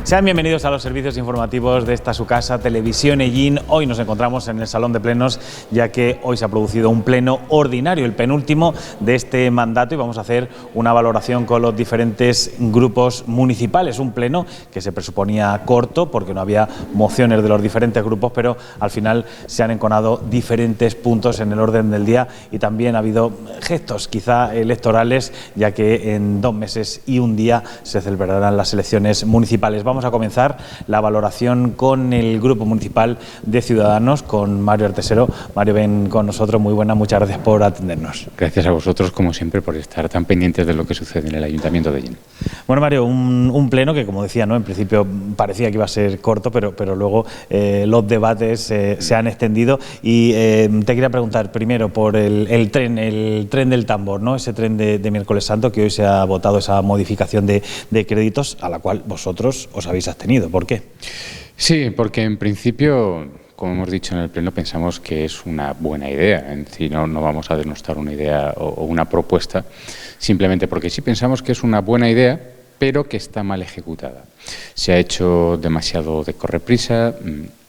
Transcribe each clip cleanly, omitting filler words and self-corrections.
Sean bienvenidos a los servicios informativos de esta su casa, Televisión Ellín. Hoy nos encontramos en el Salón de Plenos, ya que hoy se ha producido un pleno ordinario, el penúltimo de este mandato, y vamos a hacer una valoración con los diferentes grupos municipales. Un pleno que se presuponía corto porque no había mociones de los diferentes grupos, pero al final se han enconado diferentes puntos en el orden del día y también ha habido gestos quizá electorales, ya que en 2 meses y un día se celebrarán las elecciones municipales. Vamos a comenzar la valoración con el Grupo Municipal de Ciudadanos, con Mario Artesero. Mario, ven con nosotros, muy buenas, muchas gracias por atendernos. Gracias a vosotros, como siempre, por estar tan pendientes de lo que sucede en el Ayuntamiento de Ellín. Bueno, Mario, un pleno que, como decía, ¿no?, en principio parecía que iba a ser corto, pero luego los debates se han extendido y te quería preguntar primero por el tren del tambor, ¿no?, ese tren de Miércoles Santo, que hoy se ha votado esa modificación de créditos, a la cual vosotros os habéis abstenido. ¿Por qué? Sí, porque en principio, como hemos dicho en el pleno, pensamos que es una buena idea. En sí, no vamos a denostar una idea o una propuesta, simplemente porque sí pensamos que es una buena idea, pero que está mal ejecutada. Se ha hecho demasiado de correprisa.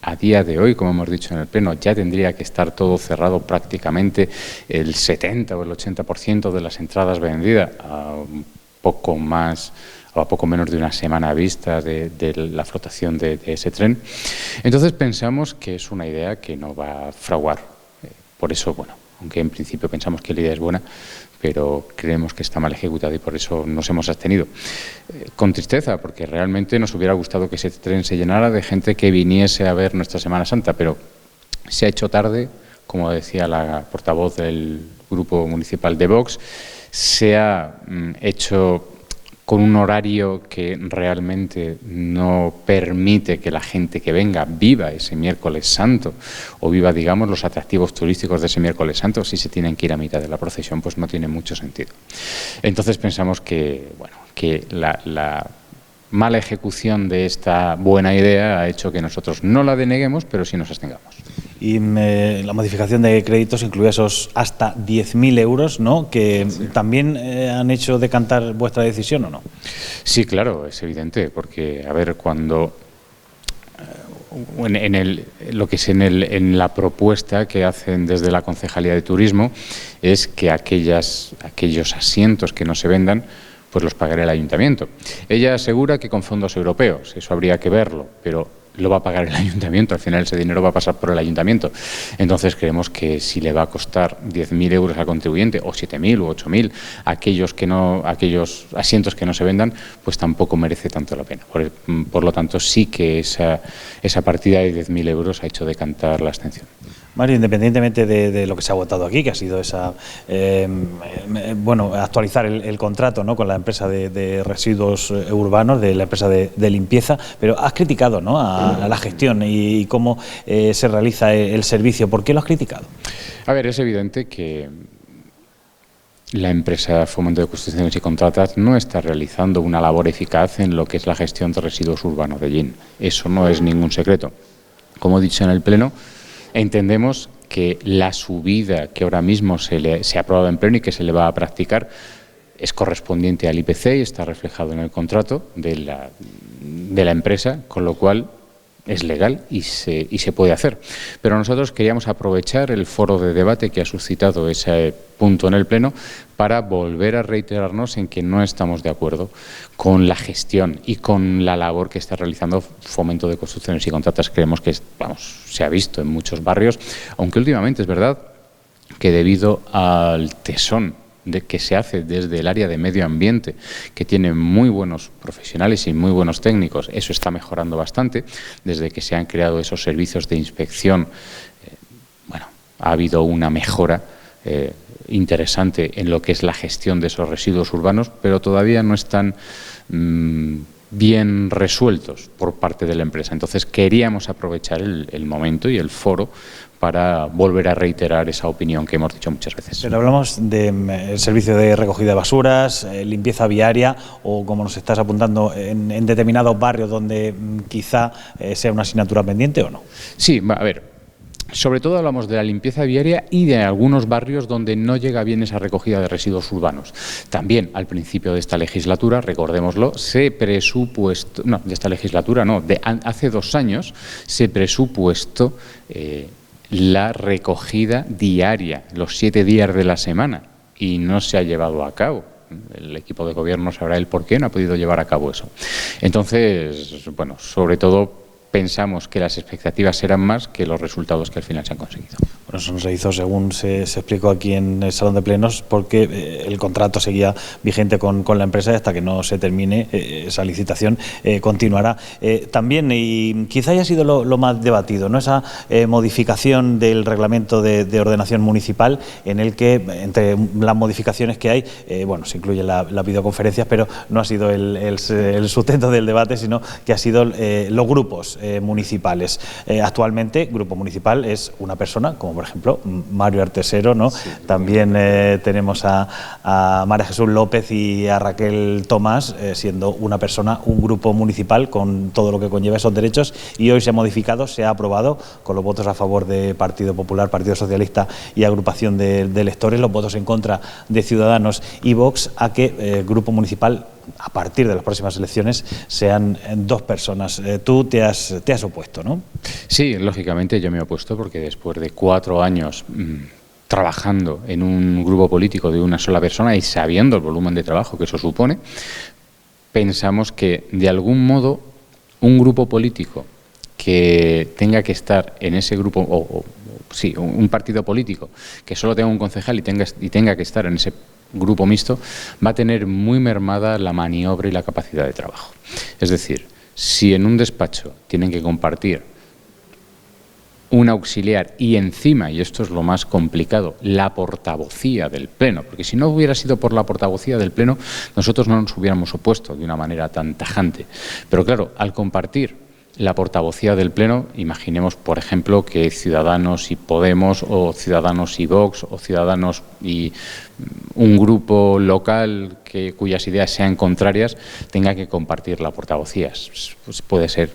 A día de hoy, como hemos dicho en el pleno, ya tendría que estar todo cerrado prácticamente, el 70 o el 80% de las entradas vendidas, a un poco más o a poco menos de una semana vista de la flotación de ese tren. Entonces pensamos que es una idea que no va a fraguar. Por eso, bueno, aunque en principio pensamos que la idea es buena, pero creemos que está mal ejecutada y por eso nos hemos abstenido. Con tristeza, porque realmente nos hubiera gustado que ese tren se llenara de gente que viniese a ver nuestra Semana Santa, pero se ha hecho tarde, como decía la portavoz del Grupo Municipal de Vox, se ha hecho con un horario que realmente no permite que la gente que venga viva ese Miércoles Santo o viva, digamos, los atractivos turísticos de ese Miércoles Santo. Si se tienen que ir a mitad de la procesión, pues no tiene mucho sentido. Entonces pensamos que, bueno, que la mala ejecución de esta buena idea ha hecho que nosotros no la deneguemos, pero sí nos abstengamos. Y la modificación de créditos incluye esos hasta 10.000 euros, ¿no?, que sí, también han hecho decantar vuestra decisión, ¿o no? Sí, claro, es evidente, porque, a ver, cuando lo que es en la propuesta que hacen desde la Concejalía de Turismo es que aquellos asientos que no se vendan, pues los pagará el Ayuntamiento. Ella asegura que con fondos europeos, eso habría que verlo, pero lo va a pagar el Ayuntamiento, al final ese dinero va a pasar por el Ayuntamiento. Entonces creemos que si le va a costar 10.000 euros al contribuyente, o 7.000 o 8.000, aquellos asientos que no se vendan, pues tampoco merece tanto la pena. Por lo tanto, sí que esa partida de 10.000 euros ha hecho decantar la abstención. Mario, independientemente de lo que se ha votado aquí, que ha sido actualizar el contrato, ¿no?, con la empresa de residuos urbanos, de la empresa de limpieza, pero has criticado, ¿no?, a la gestión y cómo se realiza el servicio. ¿Por qué lo has criticado? A ver, es evidente que la empresa Fomento de Construcciones y Contratas no está realizando una labor eficaz en lo que es la gestión de residuos urbanos de Ellín. Eso no es ningún secreto. Como he dicho en el pleno, entendemos que la subida que ahora mismo se ha aprobado en pleno y que se le va a practicar es correspondiente al IPC y está reflejado en el contrato de la empresa, con lo cual es legal y se puede hacer. Pero nosotros queríamos aprovechar el foro de debate que ha suscitado ese punto en el pleno para volver a reiterarnos en que no estamos de acuerdo con la gestión y con la labor que está realizando Fomento de Construcciones y Contratas. Creemos que se ha visto en muchos barrios, aunque últimamente es verdad que debido al tesón que se hace desde el área de medio ambiente, que tiene muy buenos profesionales y muy buenos técnicos, eso está mejorando bastante. Desde que se han creado esos servicios de inspección, ha habido una mejora interesante en lo que es la gestión de esos residuos urbanos, pero todavía no están bien resueltos por parte de la empresa. Entonces queríamos aprovechar el momento y el foro para volver a reiterar esa opinión que hemos dicho muchas veces. Pero hablamos del servicio de recogida de basuras, limpieza viaria, o como nos estás apuntando, en determinados barrios donde quizá sea una asignatura pendiente, ¿o no? Sí, a ver, Sobre todo hablamos de la limpieza viaria y de algunos barrios donde no llega bien esa recogida de residuos urbanos. También al principio de esta legislatura, recordémoslo, se presupuestó, no, de esta legislatura no, hace 2 años se presupuestó la recogida diaria, los 7 días de la semana, y no se ha llevado a cabo. El equipo de gobierno sabrá el por qué no ha podido llevar a cabo eso. Entonces, bueno, sobre todo pensamos que las expectativas eran más que los resultados que al final se han conseguido. Bueno, eso no se hizo según se explicó aquí en el Salón de Plenos, porque el contrato seguía vigente con la empresa y hasta que no se termine esa licitación continuará. También, y quizá haya sido lo más debatido, ¿no?, esa modificación del reglamento de ordenación municipal, en el que entre las modificaciones que hay, bueno, se incluyen las videoconferencias, pero no ha sido el sustento del debate, sino que ha sido los grupos municipales. Actualmente, grupo municipal es una persona, como por ejemplo Mario Artesero, ¿no? Sí. También tenemos a María Jesús López y a Raquel Tomás, siendo una persona, un grupo municipal con todo lo que conlleva esos derechos, y hoy se ha modificado, se ha aprobado con los votos a favor de Partido Popular, Partido Socialista y Agrupación de electores, los votos en contra de Ciudadanos y Vox, a que grupo municipal a partir de las próximas elecciones sean 2 personas. Tú te has opuesto, ¿no? Sí, lógicamente yo me he opuesto porque después de 4 años trabajando en un grupo político de una sola persona y sabiendo el volumen de trabajo que eso supone, pensamos que de algún modo un grupo político que tenga que estar en ese grupo, sí, un partido político que solo tenga un concejal y tenga que estar en ese grupo mixto, va a tener muy mermada la maniobra y la capacidad de trabajo. Es decir, si en un despacho tienen que compartir un auxiliar y encima, y esto es lo más complicado, la portavocía del Pleno, porque si no hubiera sido por la portavocía del Pleno, nosotros no nos hubiéramos opuesto de una manera tan tajante. Pero claro, al compartir la portavocía del Pleno, imaginemos, por ejemplo, que Ciudadanos y Podemos, o Ciudadanos y Vox, o Ciudadanos y un grupo local cuyas ideas sean contrarias, tenga que compartir la portavocía. Pues puede ser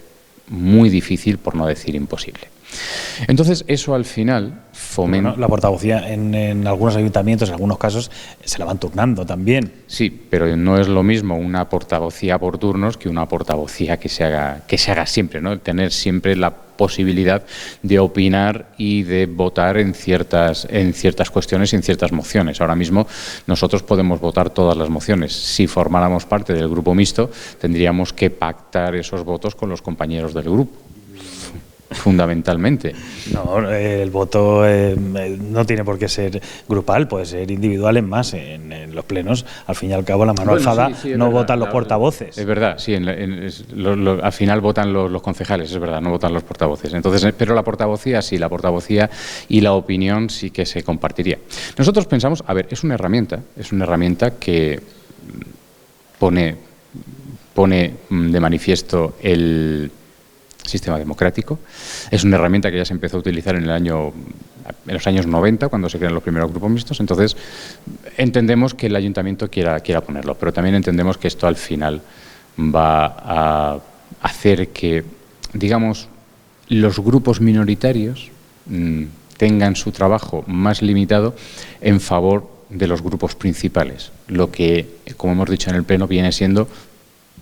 muy difícil, por no decir imposible. Entonces, eso al final fomenta... Bueno, la portavocía en algunos ayuntamientos, en algunos casos, se la van turnando también. Sí, pero no es lo mismo una portavocía por turnos que una portavocía que se haga siempre, ¿no? Tener siempre la posibilidad de opinar y de votar en ciertas cuestiones y en ciertas mociones. Ahora mismo nosotros podemos votar todas las mociones. Si formáramos parte del grupo mixto, tendríamos que pactar esos votos con los compañeros del grupo. Fundamentalmente. No, el voto no tiene por qué ser grupal, puede ser individual. En más, en los plenos, al fin y al cabo, la mano alzada no votan los portavoces. Es verdad, sí, al final votan los concejales, es verdad, no votan los portavoces. Entonces, pero la portavocía sí, la portavocía y la opinión sí que se compartiría. Nosotros pensamos, a ver, es una herramienta que pone de manifiesto el sistema democrático. Es una herramienta que ya se empezó a utilizar en los años 90, cuando se crean los primeros grupos mixtos. Entonces, entendemos que el ayuntamiento quiera ponerlo, pero también entendemos que esto al final va a hacer que, digamos, los grupos minoritarios tengan su trabajo más limitado en favor de los grupos principales, lo que, como hemos dicho en el Pleno, viene siendo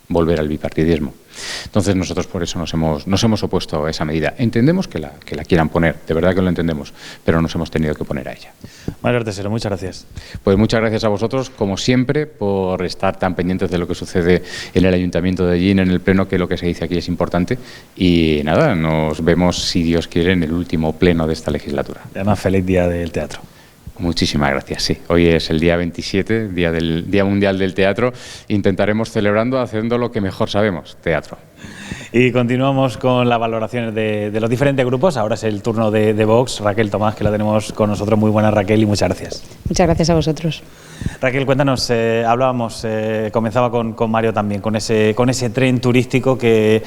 volver al bipartidismo. Entonces nosotros por eso nos hemos opuesto a esa medida. Entendemos que la quieran poner, de verdad que lo entendemos, pero nos hemos tenido que poner a ella. Mario Artesero, muchas gracias. Pues muchas gracias a vosotros, como siempre, por estar tan pendientes de lo que sucede en el Ayuntamiento de Hellín, en el Pleno, que lo que se dice aquí es importante. Y nada, nos vemos, si Dios quiere, en el último Pleno de esta legislatura. Además, feliz Día del Teatro. Muchísimas gracias, sí. Hoy es el día 27, Día Mundial del Teatro. Intentaremos celebrando haciendo lo que mejor sabemos, teatro. Y continuamos con las valoraciones de los diferentes grupos. Ahora es el turno de Vox. Raquel Tomás, que la tenemos con nosotros. Muy buena, Raquel, y muchas gracias. Muchas gracias a vosotros. Raquel, cuéntanos, hablábamos, comenzaba con Mario también, con ese tren turístico que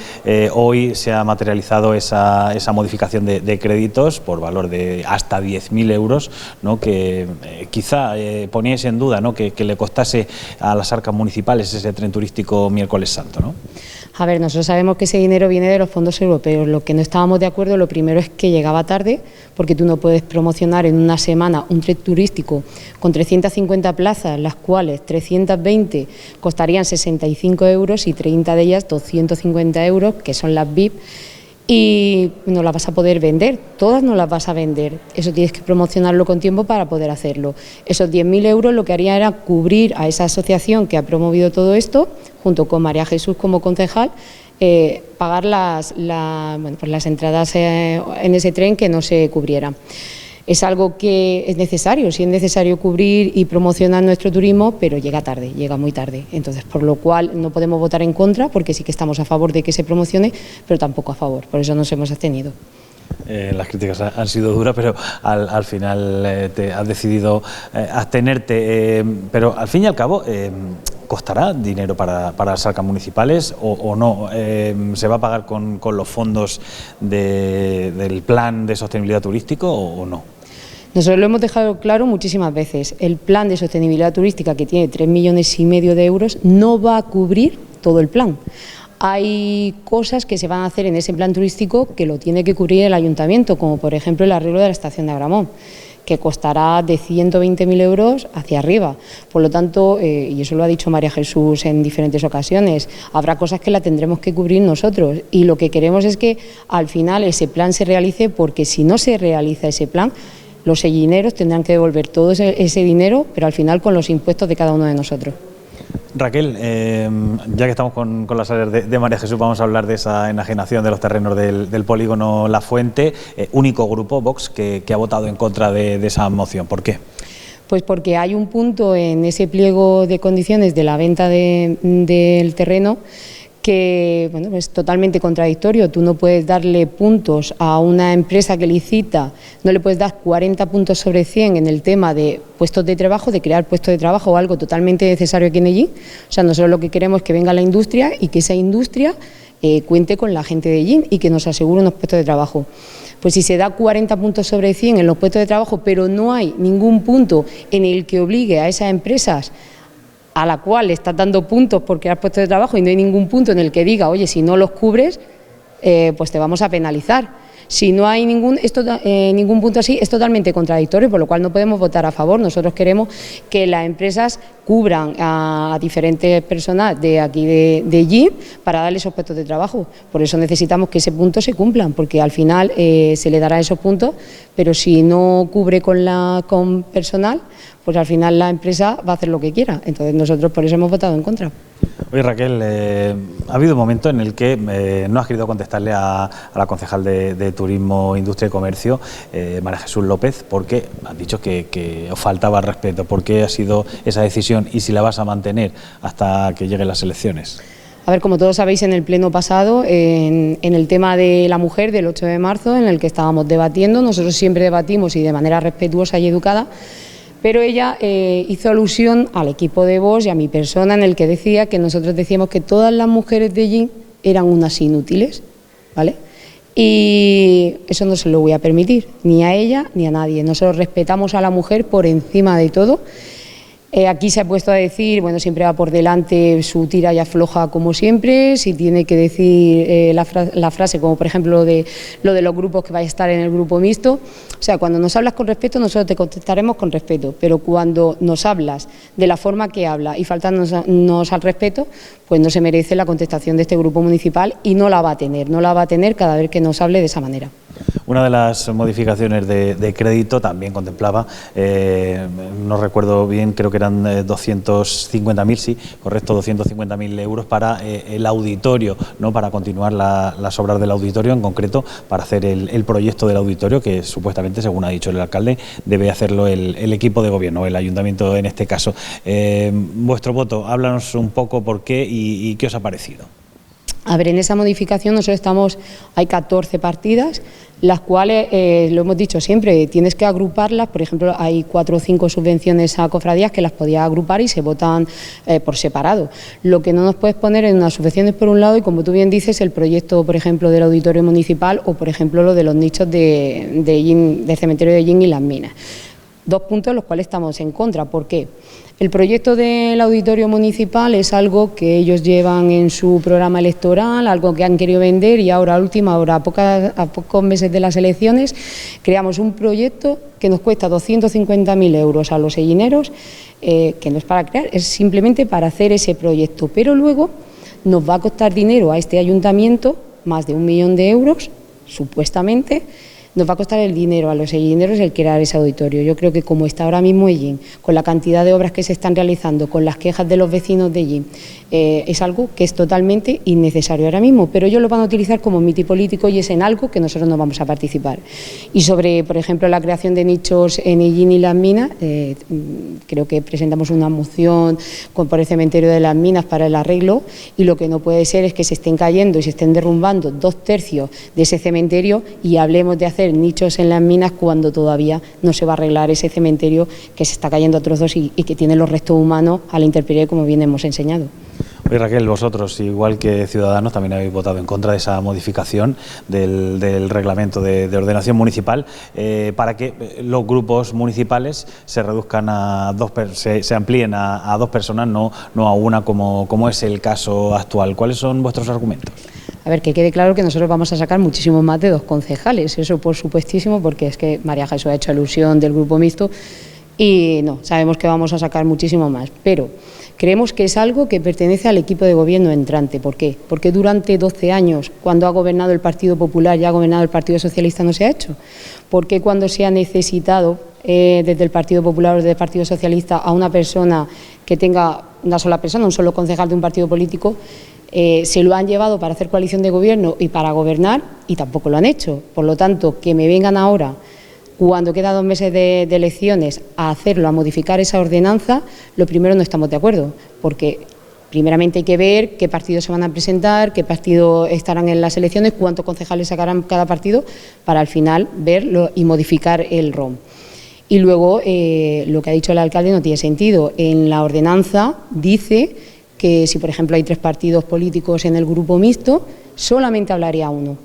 hoy se ha materializado esa modificación de créditos por valor de hasta 10.000 euros, ¿no? Que quizá poníais en duda, ¿no? que le costase a las arcas municipales ese tren turístico miércoles santo, ¿no? A ver, nosotros sabemos que ese dinero viene de los fondos europeos. Lo que no estábamos de acuerdo, lo primero es que llegaba tarde, porque tú no puedes promocionar en una semana un tren turístico con 350 plazas, las cuales 320 costarían 65 euros y 30 de ellas 250 euros, que son las VIP, y no las vas a poder vender, todas no las vas a vender. Eso tienes que promocionarlo con tiempo para poder hacerlo. Esos 10.000 euros lo que haría era cubrir a esa asociación que ha promovido todo esto, junto con María Jesús como concejal, pagar las entradas en ese tren que no se cubrieran. Es algo que es necesario, sí es necesario cubrir y promocionar nuestro turismo, pero llega tarde, llega muy tarde. Entonces, por lo cual no podemos votar en contra, porque sí que estamos a favor de que se promocione, pero tampoco a favor, por eso nos hemos abstenido. Las críticas han sido duras, pero al final te has decidido abstenerte, pero al fin y al cabo ¿costará dinero para las arcas municipales o no? ¿Se va a pagar con los fondos del plan de sostenibilidad turístico o no? Nosotros lo hemos dejado claro muchísimas veces. El plan de sostenibilidad turística, que tiene 3,5 millones de euros, no va a cubrir todo el plan. Hay cosas que se van a hacer en ese plan turístico que lo tiene que cubrir el ayuntamiento, como por ejemplo el arreglo de la estación de Agramont, que costará de 120.000 euros hacia arriba. Por lo tanto, y eso lo ha dicho María Jesús en diferentes ocasiones, habrá cosas que la tendremos que cubrir nosotros, y lo que queremos es que al final ese plan se realice, porque si no se realiza ese plan, los sellineros tendrán que devolver todo ese dinero, pero al final con los impuestos de cada uno de nosotros. Raquel, ya que estamos con las áreas de María Jesús, vamos a hablar de esa enajenación de los terrenos del polígono La Fuente, único grupo, Vox, que ha votado en contra de esa moción. ¿Por qué? Pues porque hay un punto en ese pliego de condiciones de la venta del terreno que es totalmente contradictorio. Tú no puedes darle puntos a una empresa que licita, no le puedes dar 40 puntos sobre 100 en el tema de puestos de trabajo, de crear puestos de trabajo, o algo totalmente necesario aquí en allí. O sea, nosotros lo que queremos es que venga la industria y que esa industria cuente con la gente de allí y que nos asegure unos puestos de trabajo. Pues si se da 40 puntos sobre 100 en los puestos de trabajo, pero no hay ningún punto en el que obligue a esas empresas a la cual le estás dando puntos por crear puestos de trabajo, y no hay ningún punto en el que diga, oye, si no los cubres, pues te vamos a penalizar. Si no hay ningún punto así, es totalmente contradictorio, por lo cual no podemos votar a favor. Nosotros queremos que las empresas cubran a diferentes personas de aquí de allí para darles esos puestos de trabajo. Por eso necesitamos que ese punto se cumplan, porque al final se le dará esos puntos, pero si no cubre con personal, pues al final la empresa va a hacer lo que quiera. Entonces nosotros por eso hemos votado en contra. Oye, Raquel, ha habido un momento en el que no has querido contestarle a la concejal de Turismo, Industria y Comercio, María Jesús López, porque has dicho que os faltaba respeto. ¿Por qué ha sido esa decisión y si la vas a mantener hasta que lleguen las elecciones? A ver, como todos sabéis, en el pleno pasado, en el tema de la mujer del 8 de marzo, en el que estábamos debatiendo, nosotros siempre debatimos y de manera respetuosa y educada, pero ella hizo alusión al equipo de Vox y a mi persona, en el que decía que nosotros decíamos que todas las mujeres de allí eran unas inútiles, ¿vale? Y eso no se lo voy a permitir, ni a ella ni a nadie. Nosotros respetamos a la mujer por encima de todo. Aquí se ha puesto a decir, bueno, siempre va por delante su tira y afloja como siempre, si tiene que decir la frase, como por ejemplo lo de los grupos, que vaya a estar en el grupo mixto. O sea, cuando nos hablas con respeto, nosotros te contestaremos con respeto, pero cuando nos hablas de la forma que habla y faltándonos al respeto, pues no se merece la contestación de este grupo municipal, y no la va a tener cada vez que nos hable de esa manera. Una de las modificaciones de crédito también contemplaba, no recuerdo bien, creo que eran 250.000, sí, correcto, 250.000 euros para el auditorio, ¿no? Para continuar las obras del auditorio, en concreto para hacer el proyecto del auditorio, que supuestamente, según ha dicho el alcalde, debe hacerlo el equipo de gobierno, el ayuntamiento en este caso. Vuestro voto, háblanos un poco por qué y qué os ha parecido. A ver, en esa modificación hay 14 partidas, las cuales, lo hemos dicho siempre, tienes que agruparlas. Por ejemplo, hay 4 o 5 subvenciones a cofradías que las podías agrupar y se votan por separado. Lo que no nos puedes poner en unas subvenciones por un lado, y como tú bien dices, el proyecto, por ejemplo, del auditorio municipal, o por ejemplo lo de los nichos de cementerio de Yin y las minas. 2 puntos en los cuales estamos en contra. ¿Por qué? El proyecto del auditorio municipal es algo que ellos llevan en su programa electoral, algo que han querido vender, y ahora, a última hora, a pocos meses de las elecciones, creamos un proyecto que nos cuesta 250.000 euros a los ellineros, que no es para crear, es simplemente para hacer ese proyecto. Pero luego nos va a costar dinero a este ayuntamiento, más de 1 millón de euros, supuestamente. Nos va a costar el dinero a los ellineros el crear ese auditorio. Yo creo que como está ahora mismo Ellín, con la cantidad de obras que se están realizando, con las quejas de los vecinos de Ellín, es algo que es totalmente innecesario ahora mismo, pero ellos lo van a utilizar como miti político y es en algo que nosotros no vamos a participar. Y sobre, por ejemplo, la creación de nichos en Ellín y las minas, creo que presentamos una moción por el cementerio de las minas para el arreglo, y lo que no puede ser es que se estén cayendo y se estén derrumbando 2/3 de ese cementerio y hablemos de hacer nichos en las minas cuando todavía no se va a arreglar ese cementerio que se está cayendo a trozos y que tiene los restos humanos a la intemperie, como bien hemos enseñado. Oye, Raquel, vosotros, igual que Ciudadanos, también habéis votado en contra de esa modificación del reglamento de ordenación municipal para que los grupos municipales se reduzcan a se amplíen a 2 personas, no a una como es el caso actual. ¿Cuáles son vuestros argumentos? A ver, que quede claro que nosotros vamos a sacar muchísimo más de 2 concejales, eso por supuestísimo, porque es que María Jesús ha hecho alusión del grupo mixto y no, sabemos que vamos a sacar muchísimo más, pero creemos que es algo que pertenece al equipo de gobierno entrante. ¿Por qué? Porque durante 12 años, cuando ha gobernado el Partido Popular y ha gobernado el Partido Socialista, no se ha hecho. ¿Por qué cuando se ha necesitado desde el Partido Popular o desde el Partido Socialista a una persona que tenga una sola persona, un solo concejal de un partido político, se lo han llevado para hacer coalición de gobierno y para gobernar y tampoco lo han hecho? Por lo tanto, que me vengan ahora, cuando quedan 2 meses de elecciones, a hacerlo, a modificar esa ordenanza, lo primero no estamos de acuerdo, porque primeramente hay que ver qué partidos se van a presentar, qué partidos estarán en las elecciones, cuántos concejales sacarán cada partido, para al final verlo y modificar el ROM. Y luego, lo que ha dicho el alcalde no tiene sentido. En la ordenanza dice que si, por ejemplo, hay 3 partidos políticos en el grupo mixto, solamente hablaría uno.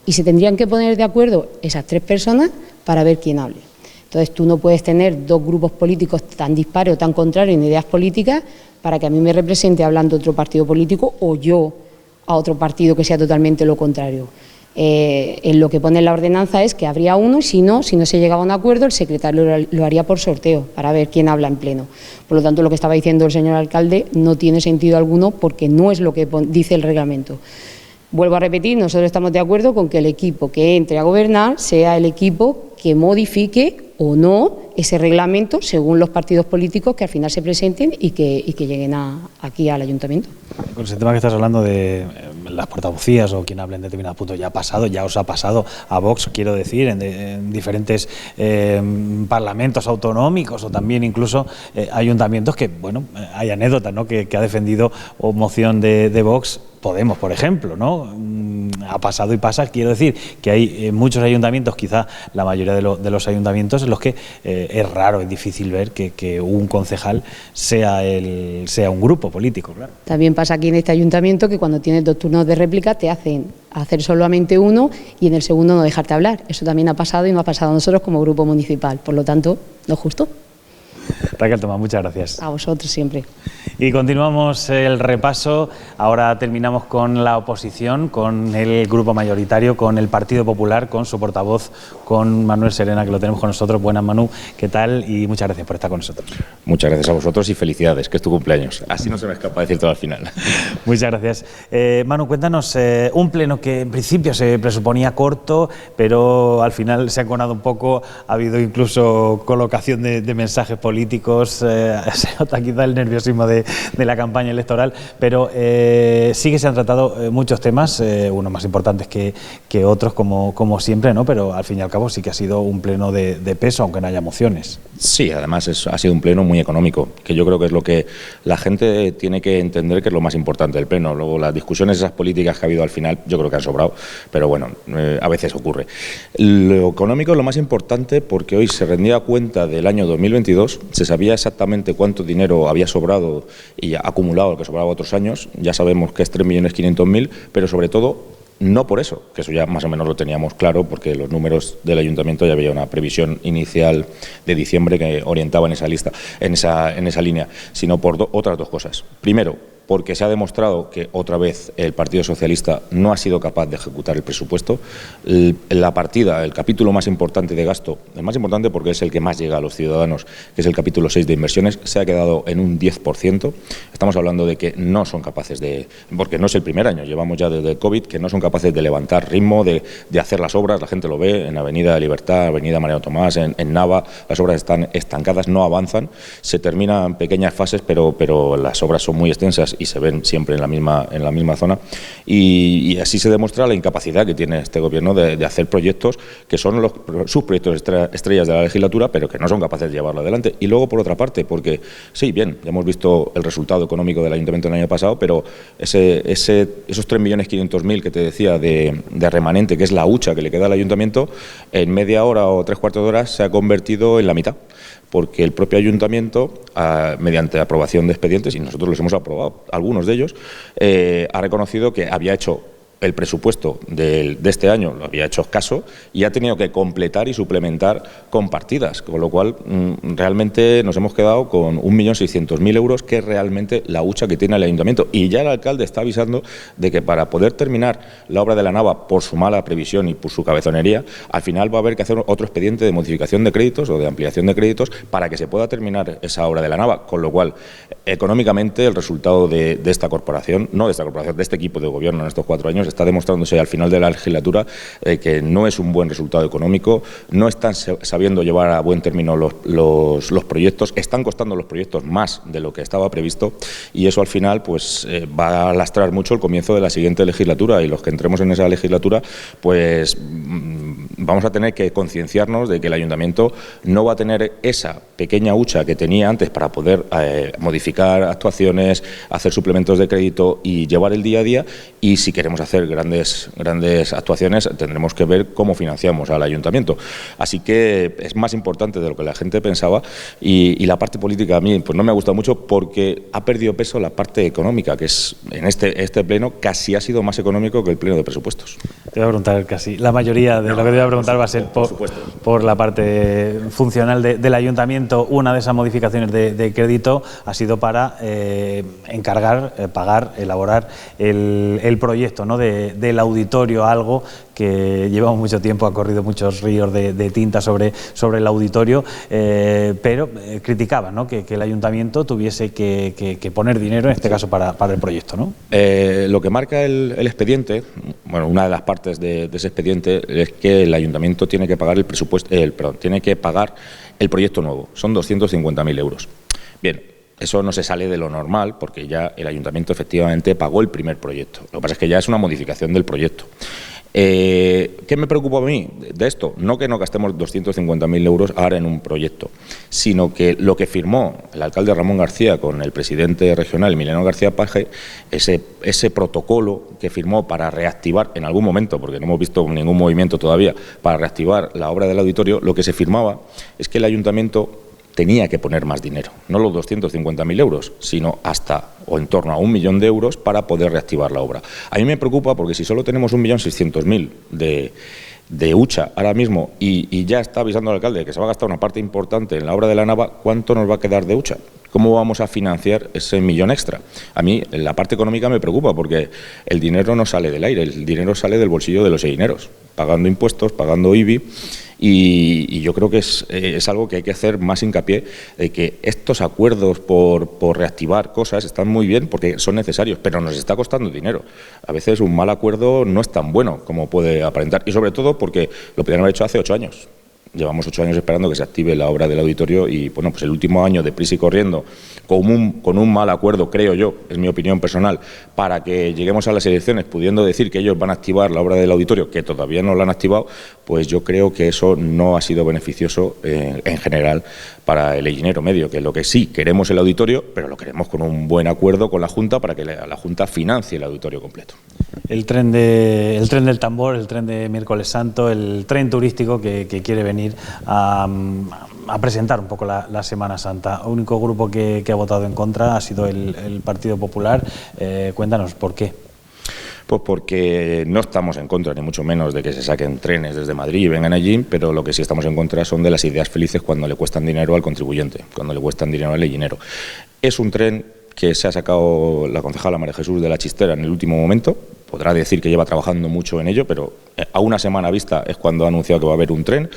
Y se tendrían que poner de acuerdo esas 3 personas para ver quién hable. Entonces, tú no puedes tener 2 grupos políticos tan dispares o tan contrarios en ideas políticas para que a mí me represente hablando otro partido político o yo a otro partido que sea totalmente lo contrario. En lo que pone en la ordenanza es que habría uno, y si no se llegaba a un acuerdo, el secretario lo haría por sorteo para ver quién habla en pleno. Por lo tanto, lo que estaba diciendo el señor alcalde no tiene sentido alguno, porque no es lo que dice el reglamento. Vuelvo a repetir, nosotros estamos de acuerdo con que el equipo que entre a gobernar sea el equipo que modifique o no ese reglamento según los partidos políticos que al final se presenten y que lleguen aquí al ayuntamiento. Con ese tema que estás hablando de las portavocías o quien hable en determinados puntos, ya os ha pasado a Vox, quiero decir, en diferentes parlamentos autonómicos o también incluso ayuntamientos que, bueno, hay anécdotas, ¿no?, que ha defendido o moción de Vox. Podemos, por ejemplo, ¿no? Ha pasado y pasa. Quiero decir que hay muchos ayuntamientos, quizá la mayoría de los ayuntamientos, en los que es raro, es difícil ver que un concejal sea un grupo político, claro. También pasa aquí en este ayuntamiento que cuando tienes 2 turnos de réplica te hacen hacer solamente uno y en el segundo no dejarte hablar. Eso también ha pasado y nos ha pasado a nosotros como grupo municipal. Por lo tanto, no es justo. Raquel Tomás, muchas gracias. A vosotros siempre. Y continuamos el repaso. Ahora terminamos con la oposición, con el grupo mayoritario, con el Partido Popular, con su portavoz, con Manuel Serena, que lo tenemos con nosotros. Buenas, Manu, ¿qué tal? Y muchas gracias por estar con nosotros. Muchas gracias a vosotros y felicidades, que es tu cumpleaños. Así no se me escapa decir todo al final. Muchas gracias. Manu, cuéntanos, un pleno que en principio se presuponía corto, pero al final se ha enconado un poco, ha habido incluso colocación de mensajes políticos, se nota quizá el nerviosismo de la campaña electoral, pero sí que se han tratado muchos temas, unos más importantes que otros, como siempre, ¿no? Pero al fin y al cabo sí que ha sido un pleno de peso, aunque no haya mociones. Sí, además ha sido un pleno muy económico, que yo creo que es lo que la gente tiene que entender que es lo más importante del pleno. Luego las discusiones, esas políticas que ha habido al final, yo creo que han sobrado, pero bueno, a veces ocurre. Lo económico es lo más importante porque hoy se rendía cuenta del año 2022, se sabía exactamente cuánto dinero había sobrado y acumulado lo que sobraba otros años, ya sabemos que es 3.500.000, pero sobre todo No por eso, que eso ya más o menos lo teníamos claro, porque los números del ayuntamiento ya había una previsión inicial de diciembre que orientaba en esa lista, en esa línea, sino por otras dos cosas. Primero, porque se ha demostrado que otra vez el Partido Socialista no ha sido capaz de ejecutar el presupuesto. La partida, el capítulo más importante de gasto, el más importante porque es el que más llega a los ciudadanos, que es el capítulo 6 de inversiones, se ha quedado en un 10%. Estamos hablando de que no son capaces de, porque no es el primer año, llevamos ya desde el COVID, que no son capaces de levantar ritmo, de hacer las obras. La gente lo ve en Avenida Libertad, Avenida Mariano Tomás, en Nava, las obras están estancadas, no avanzan, se terminan en pequeñas fases, pero las obras son muy extensas y se ven siempre en la misma zona, y así se demuestra la incapacidad que tiene este gobierno de hacer proyectos que son sus proyectos estrellas de la legislatura, pero que no son capaces de llevarlo adelante. Y luego, por otra parte, porque sí, bien, ya hemos visto el resultado económico del ayuntamiento el año pasado, pero esos 3.500.000 que te decía de remanente, que es la hucha que le queda al ayuntamiento, en media hora o 3/4 de hora se ha convertido en la mitad, porque el propio ayuntamiento, mediante aprobación de expedientes, y nosotros los hemos aprobado, algunos de ellos, ha reconocido que había hecho el presupuesto de este año, lo había hecho escaso, y ha tenido que completar y suplementar con partidas, con lo cual realmente nos hemos quedado con 1.600.000 euros, que es realmente la hucha que tiene el ayuntamiento. Y ya el alcalde está avisando de que para poder terminar la obra de la Nava, por su mala previsión y por su cabezonería, al final va a haber que hacer otro expediente de modificación de créditos o de ampliación de créditos para que se pueda terminar esa obra de la Nava, con lo cual económicamente el resultado de esta corporación, no de esta corporación, de este equipo de gobierno en estos 4 años, está demostrándose al final de la legislatura que no es un buen resultado económico, no están sabiendo llevar a buen término los proyectos, están costando los proyectos más de lo que estaba previsto, y eso al final pues va a lastrar mucho el comienzo de la siguiente legislatura, y los que entremos en esa legislatura pues vamos a tener que concienciarnos de que el ayuntamiento no va a tener esa pequeña hucha que tenía antes para poder modificar actuaciones, hacer suplementos de crédito y llevar el día a día, y si queremos hacer grandes actuaciones tendremos que ver cómo financiamos al ayuntamiento. Así que es más importante de lo que la gente pensaba, y la parte política a mí pues no me ha gustado mucho, porque ha perdido peso la parte económica, que es en este pleno casi ha sido más económico que el pleno de presupuestos. Te voy a preguntar casi, la mayoría de lo que te voy a preguntar va a ser por la parte funcional del ayuntamiento. Una de esas modificaciones de crédito ha sido para pagar, elaborar el proyecto, ¿no?, del auditorio, algo que llevamos mucho tiempo, ha corrido muchos ríos de tinta sobre el auditorio, pero criticaban, ¿no?, que el ayuntamiento tuviese que poner dinero, en este caso para el proyecto, ¿no? Lo que marca el expediente, bueno, una de las partes de ese expediente es que el ayuntamiento tiene que pagar tiene que pagar el proyecto nuevo, son 250.000 euros. Bien, eso no se sale de lo normal, porque ya el ayuntamiento efectivamente pagó el primer proyecto. Lo que pasa es que ya es una modificación del proyecto. ¿Qué me preocupa a mí de esto? No que no gastemos 250.000 euros ahora en un proyecto, sino que lo que firmó el alcalde Ramón García con el presidente regional, Emiliano García Paje, ese protocolo que firmó para reactivar en algún momento, porque no hemos visto ningún movimiento todavía, para reactivar la obra del auditorio, lo que se firmaba es que el ayuntamiento tenía que poner más dinero, no los 250.000 euros, sino hasta o en torno a 1 millón de euros para poder reactivar la obra. A mí me preocupa porque si solo tenemos 1.600.000 de hucha ahora mismo y ya está avisando el alcalde que se va a gastar una parte importante en la obra de la Nava, ¿cuánto nos va a quedar de hucha? ¿Cómo vamos a financiar ese millón extra? A mí la parte económica me preocupa porque el dinero no sale del aire, el dinero sale del bolsillo de los gallineros, pagando impuestos, pagando IBI, y yo creo que es algo que hay que hacer más hincapié, de que estos acuerdos por reactivar cosas están muy bien porque son necesarios, pero nos está costando dinero. A veces un mal acuerdo no es tan bueno como puede aparentar, y sobre todo porque lo podrían haber hecho hace 8 años. Llevamos 8 años esperando que se active la obra del auditorio y, bueno, pues el último año de prisa y corriendo, con un mal acuerdo, creo yo, es mi opinión personal, para que lleguemos a las elecciones pudiendo decir que ellos van a activar la obra del auditorio, que todavía no la han activado, pues yo creo que eso no ha sido beneficioso en general para el gallinero medio, que lo que sí queremos el auditorio, pero lo queremos con un buen acuerdo con la Junta para que la Junta financie el auditorio completo. El tren del tambor, el tren de Miércoles Santo, el tren turístico que quiere venir a presentar un poco la Semana Santa. El único grupo que ha votado en contra ha sido el Partido Popular. Cuéntanos, ¿por qué? Pues porque no estamos en contra, ni mucho menos, de que se saquen trenes desde Madrid y vengan allí, pero lo que sí estamos en contra son de las ideas felices cuando le cuestan dinero al contribuyente, cuando le cuestan dinero al llenero. Es un tren que se ha sacado la concejala María Jesús de la chistera en el último momento. Podrá decir que lleva trabajando mucho en ello, pero a una semana vista es cuando ha anunciado que va a haber un tren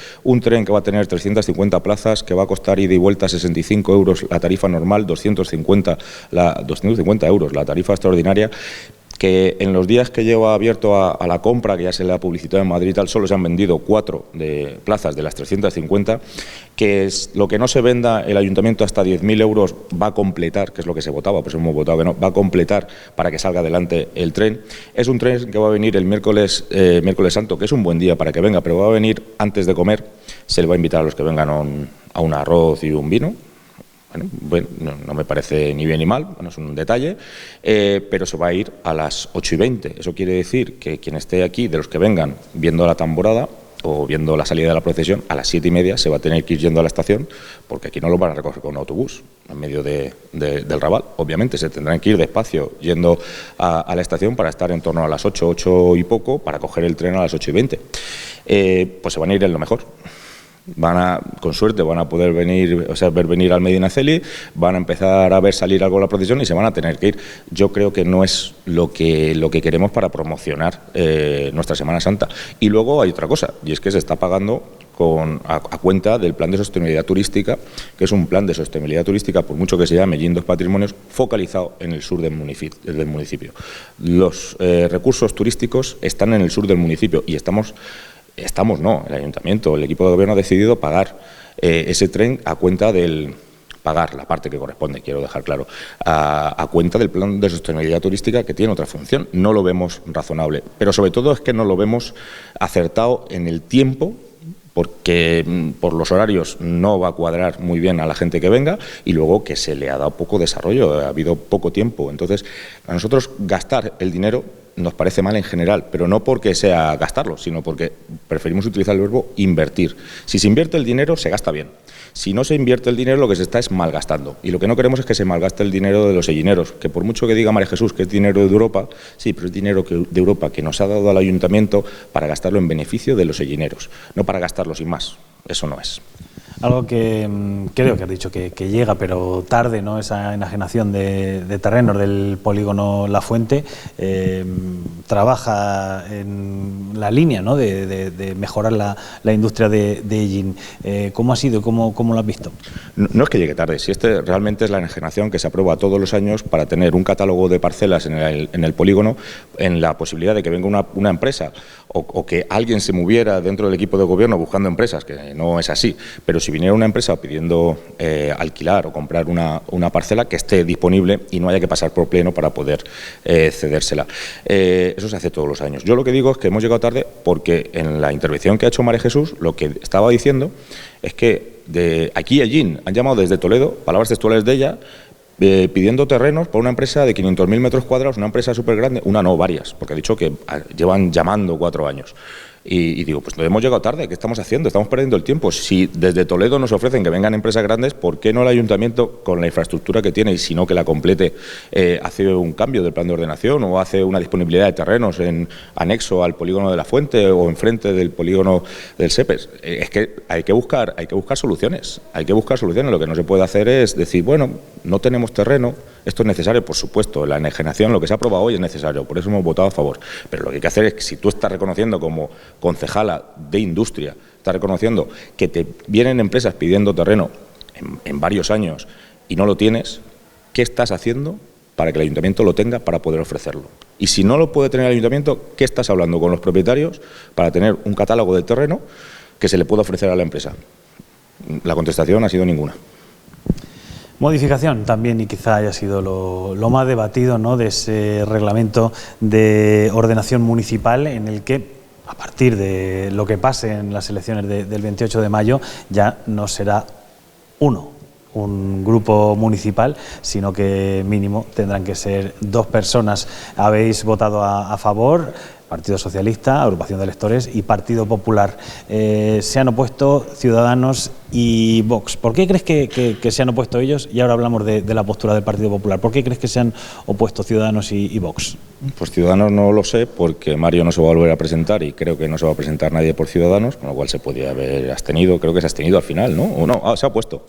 que va a tener 350 plazas, que va a costar ida y vuelta 65 euros la tarifa normal, 250 euros la tarifa extraordinaria, que en los días que lleva abierto a la compra, que ya se le ha publicitado en Madrid, solo se han vendido 4 de plazas de las 350, que es lo que no se venda el ayuntamiento hasta 10.000 euros va a completar, que es lo que se votaba, pues hemos votado que no, va a completar para que salga adelante el tren. Es un tren que va a venir el miércoles Santo, que es un buen día para que venga, pero va a venir antes de comer. Se le va a invitar a los que vengan a un arroz y un vino. Bueno, no me parece ni bien ni mal, bueno, es un detalle, pero se va a ir a las 8:20. Eso quiere decir que quien esté aquí, de los que vengan viendo la tamborada o viendo la salida de la procesión, a las 7:30 se va a tener que ir yendo a la estación, porque aquí no lo van a recoger con un autobús en medio del Raval. Obviamente se tendrán que ir despacio yendo a la estación para estar en torno a las 8 y poco, para coger el tren a las 8:20. Pues se van a ir en lo mejor. Con suerte van a poder venir, ver venir al Medinaceli, van a empezar a ver salir algo de la procesión y se van a tener que ir. Yo creo que no es lo que queremos para promocionar nuestra Semana Santa. Y luego hay otra cosa, y es que se está pagando a cuenta del plan de sostenibilidad turística, que es un plan de sostenibilidad turística, por mucho que se llame Yin 2 Patrimonios, focalizado en el sur del municipio. Los recursos turísticos están en el sur del municipio y el ayuntamiento, el equipo de gobierno ha decidido pagar ese tren a cuenta pagar la parte que corresponde, quiero dejar claro, a cuenta del plan de sostenibilidad turística, que tiene otra función. No lo vemos razonable, pero sobre todo es que no lo vemos acertado en el tiempo, porque por los horarios no va a cuadrar muy bien a la gente que venga, y luego que se le ha dado poco desarrollo, ha habido poco tiempo. Entonces, a nosotros gastar el dinero nos parece mal en general, pero no porque sea gastarlo, sino porque preferimos utilizar el verbo invertir. Si se invierte el dinero, se gasta bien. Si no se invierte el dinero, lo que se está es malgastando. Y lo que no queremos es que se malgaste el dinero de los sellineros, que por mucho que diga María Jesús que es dinero de Europa, sí, pero es dinero de Europa que nos ha dado al ayuntamiento para gastarlo en beneficio de los sellineros, no para gastarlo sin más. Eso no es. Algo que creo que has dicho que llega, pero tarde, ¿no? Esa enajenación de terrenos del polígono La Fuente trabaja en la línea, ¿no? de mejorar la industria de Ellín. ¿Cómo ha sido? ¿Cómo lo has visto? No es que llegue tarde, si realmente es la enajenación que se aprueba todos los años para tener un catálogo de parcelas en el polígono, en la posibilidad de que venga una empresa o que alguien se moviera dentro del equipo de gobierno buscando empresas, que no es así, pero si viniera una empresa pidiendo alquilar o comprar una parcela, que esté disponible y no haya que pasar por pleno para poder cedérsela. Eso se hace todos los años. Yo lo que digo es que hemos llegado tarde porque en la intervención que ha hecho María Jesús, lo que estaba diciendo es que de aquí a Ellín han llamado desde Toledo, palabras textuales de ella, pidiendo terrenos por una empresa de 500.000 metros cuadrados, una empresa súper grande, una no, varias, porque ha dicho que llevan llamando 4 años. Y digo, pues no hemos llegado tarde, ¿qué estamos haciendo? Estamos perdiendo el tiempo. Si desde Toledo nos ofrecen que vengan empresas grandes, ¿por qué no el ayuntamiento, con la infraestructura que tiene y si no que la complete, hace un cambio del plan de ordenación o hace una disponibilidad de terrenos en anexo al polígono de La Fuente o enfrente del polígono del Sepes? Es que hay que buscar soluciones. Lo que no se puede hacer es decir, bueno, no tenemos terreno, esto es necesario, por supuesto, la enajenación, lo que se ha aprobado hoy es necesario, por eso hemos votado a favor. Pero lo que hay que hacer es que si tú estás reconociendo como concejala de industria, estás reconociendo que te vienen empresas pidiendo terreno en varios años y no lo tienes, ¿qué estás haciendo para que el ayuntamiento lo tenga para poder ofrecerlo? Y si no lo puede tener el ayuntamiento, ¿qué estás hablando con los propietarios para tener un catálogo de terreno que se le pueda ofrecer a la empresa? La contestación ha sido ninguna. Modificación también, y quizá haya sido lo más debatido, ¿no?, de ese reglamento de ordenación municipal, en el que, a partir de lo que pase en las elecciones del 28 de mayo, ya no será un grupo municipal, sino que mínimo tendrán que ser 2 personas. Habéis votado a favor. Partido Socialista, Agrupación de Electores y Partido Popular. Se han opuesto Ciudadanos y Vox. ¿Por qué crees que se han opuesto ellos? Y ahora hablamos de la postura del Partido Popular. ¿Por qué crees que se han opuesto Ciudadanos y Vox? Pues Ciudadanos no lo sé, porque Mario no se va a volver a presentar y creo que no se va a presentar nadie por Ciudadanos, con lo cual se podía haber abstenido. Creo que se ha abstenido al final, ¿no? ¿O no? Se ha puesto.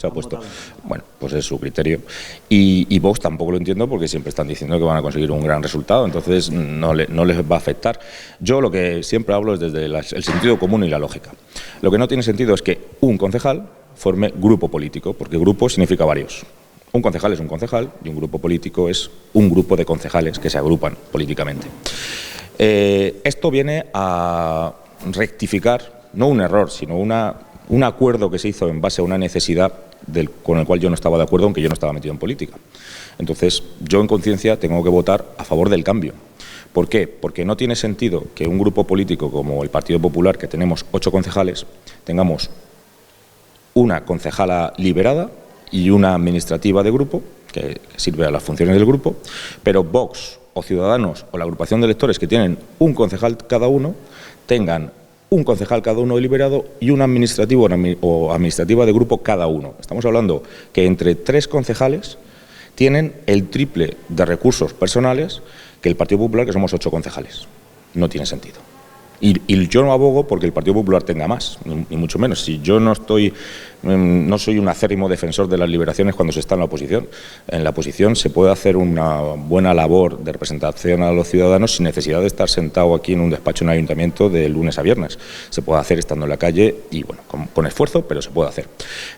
Bueno, pues es su criterio. Y Vox tampoco lo entiendo, porque siempre están diciendo que van a conseguir un gran resultado, entonces no les va a afectar. Yo lo que siempre hablo es desde el sentido común y la lógica. Lo que no tiene sentido es que un concejal forme grupo político, porque grupo significa varios. Un concejal es un concejal y un grupo político es un grupo de concejales que se agrupan políticamente. Esto viene a rectificar, no un error, sino un acuerdo que se hizo en base a una necesidad con el cual yo no estaba de acuerdo, aunque yo no estaba metido en política. Entonces, yo en conciencia tengo que votar a favor del cambio. ¿Por qué? Porque no tiene sentido que un grupo político como el Partido Popular, que tenemos 8 concejales, tengamos una concejala liberada y una administrativa de grupo, que sirve a las funciones del grupo, pero Vox o Ciudadanos o la agrupación de electores, que tienen un concejal cada uno, tengan un concejal cada uno liberado y un administrativo o administrativa de grupo cada uno. Estamos hablando que entre 3 concejales tienen el triple de recursos personales que el Partido Popular, que somos 8 concejales. No tiene sentido. Y yo no abogo porque el Partido Popular tenga más, ni mucho menos. Si yo no soy un acérrimo defensor de las liberaciones cuando se está en la oposición. En la oposición se puede hacer una buena labor de representación a los ciudadanos sin necesidad de estar sentado aquí en un despacho en el ayuntamiento de lunes a viernes. Se puede hacer estando en la calle y, bueno, con esfuerzo, pero se puede hacer.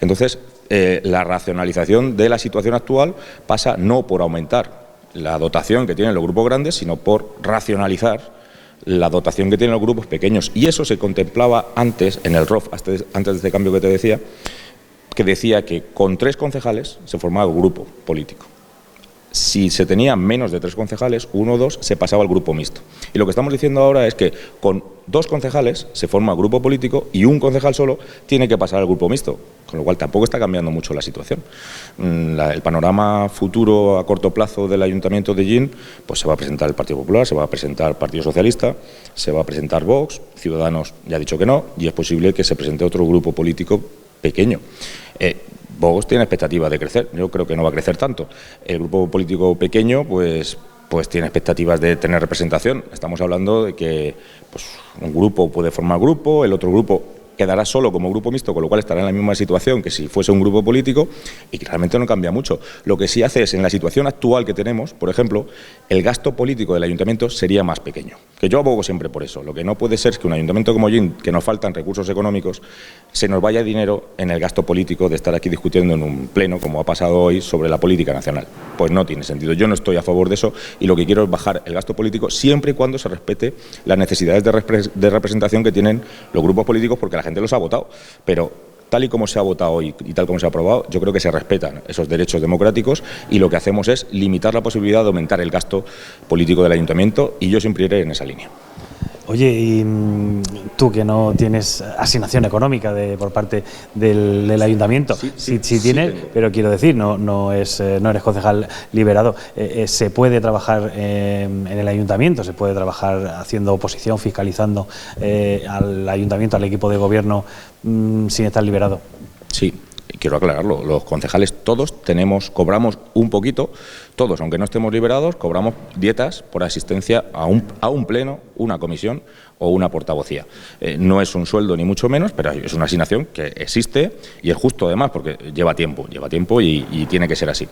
Entonces, la racionalización de la situación actual pasa no por aumentar la dotación que tienen los grupos grandes, sino por racionalizar la dotación que tienen los grupos pequeños. Y eso se contemplaba antes, en el ROF, antes de este cambio que te decía, que decía que con 3 concejales se formaba un grupo político. Si se tenía menos de 3 concejales, 1 o 2, se pasaba al grupo mixto. Y lo que estamos diciendo ahora es que con 2 concejales se forma grupo político y un concejal solo tiene que pasar al grupo mixto, con lo cual tampoco está cambiando mucho la situación. El panorama futuro a corto plazo del Ayuntamiento de Ellín, pues se va a presentar el Partido Popular, se va a presentar el Partido Socialista, se va a presentar Vox, Ciudadanos ya ha dicho que no, y es posible que se presente otro grupo político pequeño. Vox tiene expectativas de crecer, yo creo que no va a crecer tanto. El grupo político pequeño, pues tiene expectativas de tener representación. Estamos hablando de que un grupo puede formar grupo, el otro grupo quedará solo como grupo mixto, con lo cual estará en la misma situación que si fuese un grupo político, y que realmente no cambia mucho. Lo que sí hace es, en la situación actual que tenemos, por ejemplo, el gasto político del ayuntamiento sería más pequeño, que yo abogo siempre por eso. Lo que no puede ser es que un ayuntamiento como Ellín, que nos faltan recursos económicos, se nos vaya dinero en el gasto político de estar aquí discutiendo en un pleno, como ha pasado hoy, sobre la política nacional. Pues no tiene sentido. Yo no estoy a favor de eso y lo que quiero es bajar el gasto político siempre y cuando se respete las necesidades de representación que tienen los grupos políticos, porque la gente los ha votado, pero tal y como se ha votado hoy y tal como se ha aprobado, yo creo que se respetan esos derechos democráticos y lo que hacemos es limitar la posibilidad de aumentar el gasto político del ayuntamiento, y yo siempre iré en esa línea. Oye, y tú que no tienes asignación económica por parte del ayuntamiento, sí tienes, sí, pero quiero decir, no eres concejal liberado. ¿Se puede trabajar en el ayuntamiento? ¿Se puede trabajar haciendo oposición, fiscalizando al ayuntamiento, al equipo de gobierno, sin estar liberado? Sí. Quiero aclararlo, los concejales todos cobramos un poquito, todos, aunque no estemos liberados, cobramos dietas por asistencia a un pleno, una comisión o una portavocía. No es un sueldo ni mucho menos, pero es una asignación que existe y es justo además, porque lleva tiempo y tiene que ser así.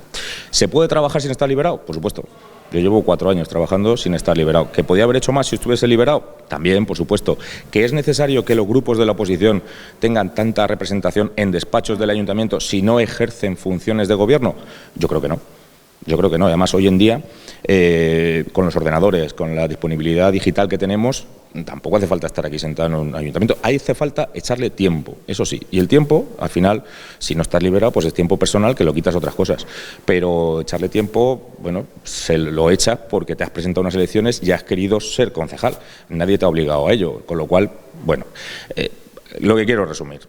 ¿Se puede trabajar sin estar liberado? Por supuesto. Yo llevo 4 años trabajando sin estar liberado. ¿Que podía haber hecho más si estuviese liberado? También, por supuesto. ¿Que es necesario que los grupos de la oposición tengan tanta representación en despachos del ayuntamiento si no ejercen funciones de gobierno? Yo creo que no. Además, hoy en día, con los ordenadores, con la disponibilidad digital que tenemos, tampoco hace falta estar aquí sentado en un ayuntamiento. Ahí hace falta echarle tiempo, eso sí. Y el tiempo, al final, si no estás liberado, pues es tiempo personal que lo quitas a otras cosas. Pero echarle tiempo, bueno, se lo echas porque te has presentado a unas elecciones y has querido ser concejal. Nadie te ha obligado a ello. Con lo cual, bueno, lo que quiero resumir.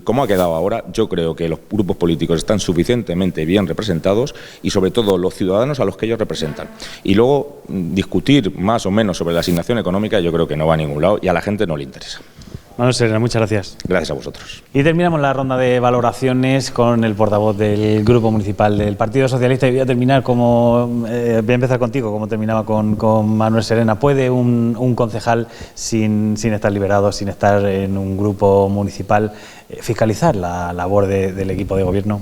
cómo ha quedado ahora, yo creo que los grupos políticos están suficientemente bien representados y sobre todo los ciudadanos a los que ellos representan. Y luego discutir más o menos sobre la asignación económica yo creo que no va a ningún lado y a la gente no le interesa. Manuel Serena, muchas gracias. Gracias a vosotros. Y terminamos la ronda de valoraciones con el portavoz del Grupo Municipal del Partido Socialista y voy a terminar voy a empezar contigo, como terminaba con Manuel Serena. ¿Puede un concejal, sin estar liberado, sin estar en un grupo municipal, fiscalizar la labor del equipo de gobierno?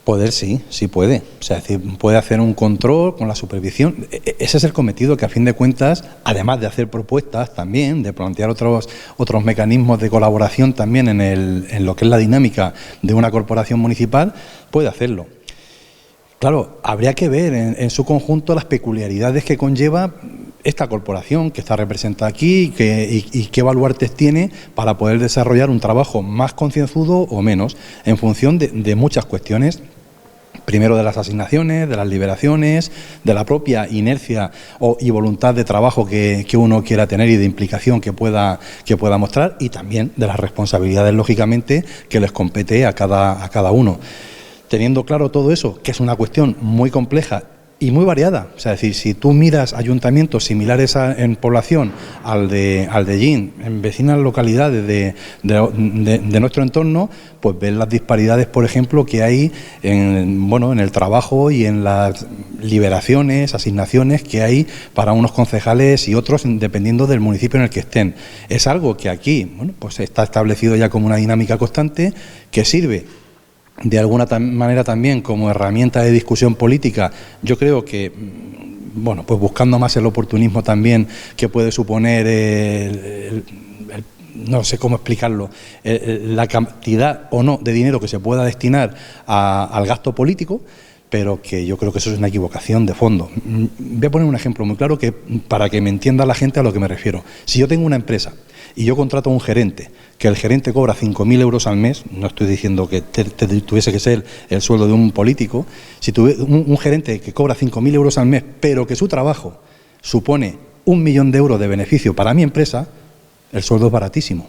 Poder sí puede. O sea, es decir, puede hacer un control con la supervisión. Ese es el cometido que, a fin de cuentas, además de hacer propuestas también, de plantear otros mecanismos de colaboración también en lo que es la dinámica de una corporación municipal, puede hacerlo. Claro, habría que ver en su conjunto las peculiaridades que conlleva esta corporación que está representada aquí y qué baluartes tiene para poder desarrollar un trabajo más concienzudo o menos, en función de muchas cuestiones. Primero de las asignaciones, de las liberaciones, de la propia inercia y voluntad de trabajo que uno quiera tener y de implicación que pueda mostrar, y también de las responsabilidades, lógicamente, que les compete a cada uno. Teniendo claro todo eso, que es una cuestión muy compleja y muy variada, o sea, es decir, si tú miras ayuntamientos similares en población al de Llín, en vecinas localidades de nuestro entorno, pues ves las disparidades, por ejemplo, que hay en el trabajo y en las liberaciones, asignaciones que hay para unos concejales y otros, dependiendo del municipio en el que estén. Es algo que aquí, pues está establecido ya como una dinámica constante que sirve de alguna manera también como herramienta de discusión política. Yo creo que, pues buscando más el oportunismo también que puede suponer no sé cómo explicarlo, la cantidad o no de dinero que se pueda destinar al gasto político, pero que yo creo que eso es una equivocación de fondo. Voy a poner un ejemplo muy claro para que me entienda la gente a lo que me refiero. Si yo tengo una empresa y yo contrato a un gerente, que el gerente cobra 5.000 euros al mes, no estoy diciendo que tuviese que ser el sueldo de un político, si tuve un gerente que cobra 5.000 euros al mes, pero que su trabajo supone 1 millón de euros de beneficio para mi empresa, el sueldo es baratísimo.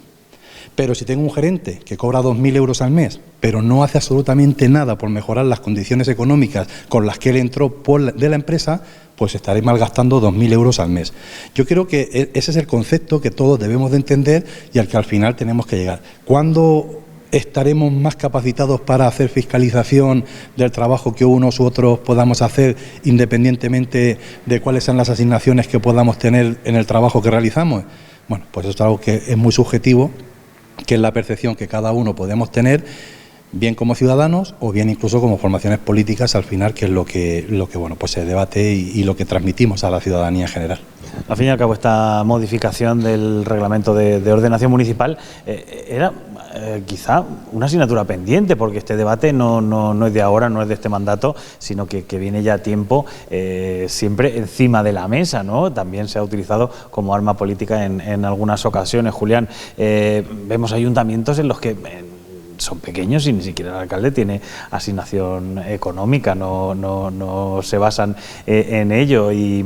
Pero si tengo un gerente que cobra 2.000 euros al mes, pero no hace absolutamente nada por mejorar las condiciones económicas con las que él entró de la empresa, pues estaré malgastando 2.000 euros al mes. Yo creo que ese es el concepto que todos debemos de entender y al que al final tenemos que llegar. ¿Cuándo estaremos más capacitados para hacer fiscalización del trabajo que unos u otros podamos hacer, independientemente de cuáles sean las asignaciones que podamos tener en el trabajo que realizamos? Bueno, pues eso es algo que es muy subjetivo, que es la percepción que cada uno podemos tener, bien como ciudadanos o bien incluso como formaciones políticas, al final, que es lo que pues se debate y lo que transmitimos a la ciudadanía en general. Al fin y al cabo, esta modificación del reglamento de ordenación municipal era quizá una asignatura pendiente, porque este debate no es de ahora, no es de este mandato, sino que viene ya a tiempo, siempre encima de la mesa, ¿no? También se ha utilizado como arma política en algunas ocasiones. Julián, vemos ayuntamientos en los que son pequeños y ni siquiera el alcalde tiene asignación económica, no se basan en ello, y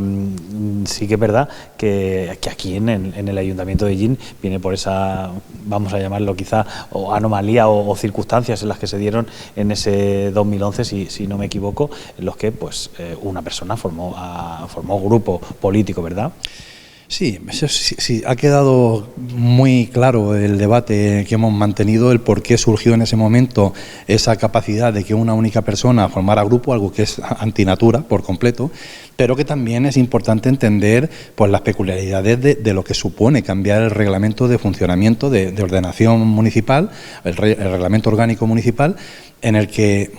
sí que es verdad que aquí en el Ayuntamiento de Llín viene por esa, vamos a llamarlo quizá, o anomalía o circunstancias en las que se dieron en ese 2011, si no me equivoco, en los que pues una persona formó grupo político, ¿verdad? Sí, ha quedado muy claro el debate que hemos mantenido, el por qué surgió en ese momento esa capacidad de que una única persona formara grupo, algo que es antinatura por completo, pero que también es importante entender pues las peculiaridades de lo que supone cambiar el reglamento de funcionamiento de ordenación municipal, el reglamento orgánico municipal, en el que,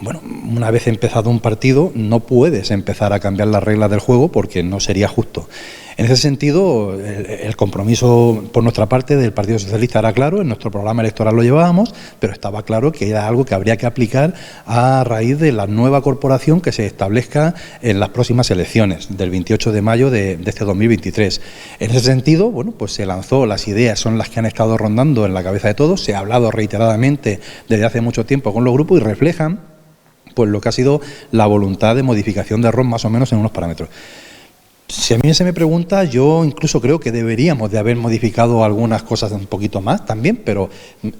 una vez empezado un partido, no puedes empezar a cambiar las reglas del juego porque no sería justo. En ese sentido, el compromiso por nuestra parte del Partido Socialista era claro, en nuestro programa electoral lo llevábamos, pero estaba claro que era algo que habría que aplicar a raíz de la nueva corporación que se establezca en las próximas elecciones, del 28 de mayo de este 2023. En ese sentido, pues se lanzó, las ideas son las que han estado rondando en la cabeza de todos, se ha hablado reiteradamente desde hace mucho tiempo con los grupos y reflejan pues lo que ha sido la voluntad de modificación de ROM más o menos en unos parámetros. Si a mí se me pregunta, yo incluso creo que deberíamos de haber modificado algunas cosas un poquito más también, pero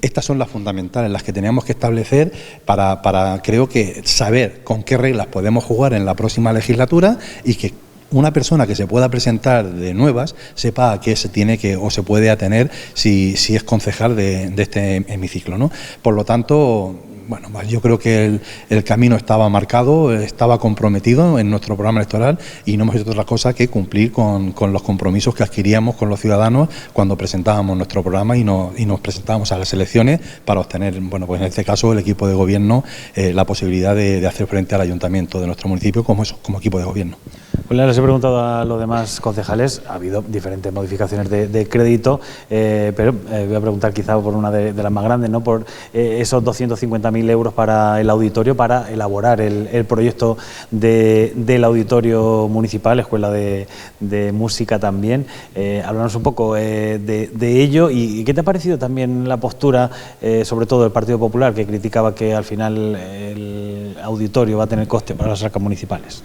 estas son las fundamentales, las que teníamos que establecer para creo que saber con qué reglas podemos jugar en la próxima legislatura y que una persona que se pueda presentar de nuevas sepa a qué se tiene que o se puede atener si es concejal de este hemiciclo, ¿no? Por lo tanto, bueno, yo creo que el camino estaba marcado, estaba comprometido en nuestro programa electoral y no hemos hecho otra cosa que cumplir con los compromisos que adquiríamos con los ciudadanos cuando presentábamos nuestro programa y nos presentábamos a las elecciones para obtener, bueno, pues en este caso el equipo de gobierno, la posibilidad de hacer frente al ayuntamiento de nuestro municipio como equipo de gobierno. Pues les he preguntado a los demás concejales, ha habido diferentes modificaciones de crédito, pero voy a preguntar quizá por una de las más grandes, ¿no? Por esos 250.000 euros para el auditorio, para elaborar el proyecto del auditorio municipal, escuela de música también. Háblanos un poco de ello y qué te ha parecido también la postura, sobre todo del Partido Popular, que criticaba que al final el auditorio va a tener coste para las arcas municipales.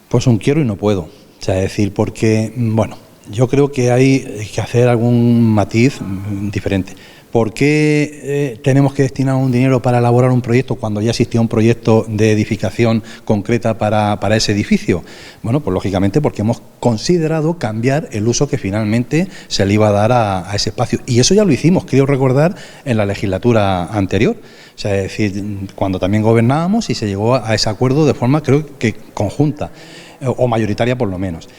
Pues un quiero y no puedo, o sea, es decir, porque, bueno, yo creo que hay que hacer algún matiz diferente. ¿Por qué tenemos que destinar un dinero para elaborar un proyecto cuando ya existía un proyecto de edificación concreta para ese edificio? Bueno, pues lógicamente porque hemos considerado cambiar el uso que finalmente se le iba a dar a ese espacio. Y eso ya lo hicimos, creo recordar, en la legislatura anterior. O sea, es decir, cuando también gobernábamos y se llegó a ese acuerdo de forma, creo que conjunta, o mayoritaria por lo menos.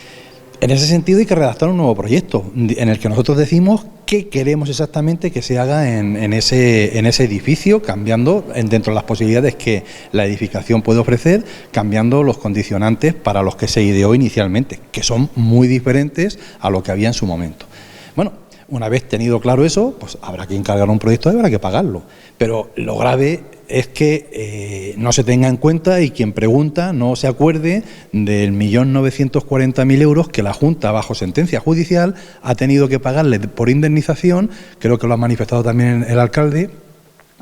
En ese sentido hay que redactar un nuevo proyecto en el que nosotros decimos qué queremos exactamente que se haga en ese edificio, cambiando dentro de las posibilidades que la edificación puede ofrecer, cambiando los condicionantes para los que se ideó inicialmente, que son muy diferentes a lo que había en su momento. Bueno, una vez tenido claro eso, pues habrá que encargar un proyecto y habrá que pagarlo. Pero lo grave es que no se tenga en cuenta y quien pregunta no se acuerde del 1.940.000 euros que la Junta, bajo sentencia judicial, ha tenido que pagarle por indemnización, creo que lo ha manifestado también el alcalde,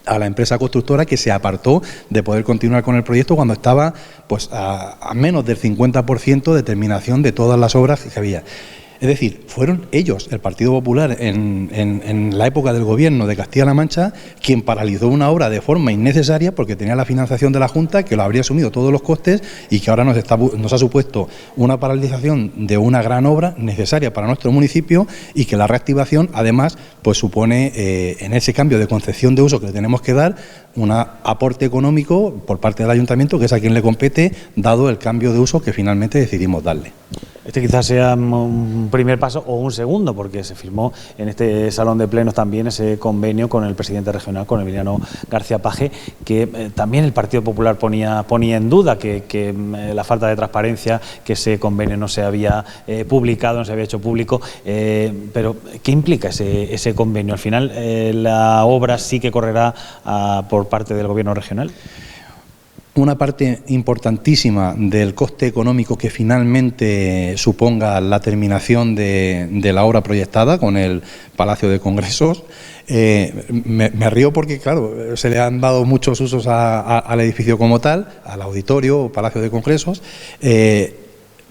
a la empresa constructora que se apartó de poder continuar con el proyecto cuando estaba pues a menos del 50% de terminación de todas las obras que había. Es decir, fueron ellos, el Partido Popular, en la época del gobierno de Castilla-La Mancha, quien paralizó una obra de forma innecesaria porque tenía la financiación de la Junta, que lo habría asumido todos los costes y que ahora nos ha supuesto una paralización de una gran obra necesaria para nuestro municipio y que la reactivación, además, pues supone, en ese cambio de concepción de uso que le tenemos que dar, un aporte económico por parte del Ayuntamiento, que es a quien le compete, dado el cambio de uso que finalmente decidimos darle. Este quizás sea un primer paso o un segundo, porque se firmó en este salón de plenos también ese convenio con el presidente regional, con Emiliano García Paje, que también el Partido Popular ponía en duda que la falta de transparencia, que ese convenio no se había publicado, no se había hecho público, pero ¿qué implica ese convenio? Al final, ¿la obra sí que correrá por parte del Gobierno regional? Una parte importantísima del coste económico que finalmente suponga la terminación de la obra proyectada con el Palacio de Congresos. Me río porque, claro, se le han dado muchos usos al edificio como tal, al auditorio o Palacio de Congresos.